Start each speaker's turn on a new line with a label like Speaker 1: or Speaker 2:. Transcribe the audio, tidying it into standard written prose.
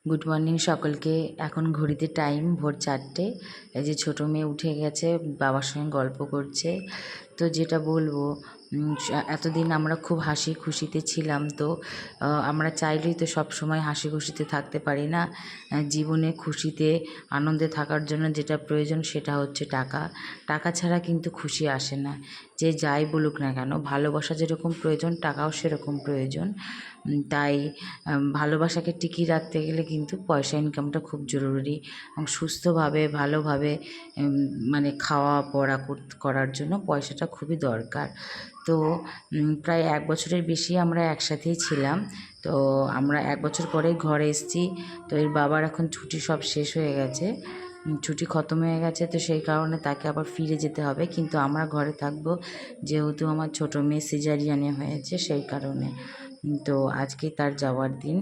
Speaker 1: Good morning সকলকে। এখন ঘড়িতে টাইম ভোর 4টে। এই যে ছোটো মেয়ে উঠে গেছে, বাবার সঙ্গে গল্প করছে। তো যেটা বলবো, এতদিন আমরা খুব হাসি খুশিতে ছিলাম। তো আমরা চাইলেই তো সব সময় হাসি খুশিতে থাকতে পারি না। জীবনে খুশিতে আনন্দে থাকার জন্য যেটা প্রয়োজন সেটা হচ্ছে টাকা। টাকা ছাড়া কিন্তু খুশি আসে না। যে যাই বলুক না কেন, ভালোবাসা যেরকম প্রয়োজন টাকাও সেরকম প্রয়োজন। তাই ভালোবাসাকে টিকিয়ে রাখতে গেলে কিন্তু পয়সা ইনকামটা খুব জরুরি, এবং সুস্থভাবে ভালোভাবে মানে খাওয়া পড়া করার জন্য পয়সাটা খুবই দরকার। তো প্রায় 1 বছরের বেশি আমরা একসাথেই ছিলাম। তো আমরা 1 বছর পরেই ঘরে এসেছি। তো এর বাবার এখন ছুটি সব শেষ হয়ে গেছে, ছুটি খতম হয়ে গেছে। তো সেই কারণে তাকে আবার ফিরে যেতে হবে, কিন্তু আমরা ঘরে থাকবো যেহেতু আমার ছোটো মেয়ে সিজারিয়ানে হয়েছে সেই কারণে। তো আজকে তার যাওয়ার দিন।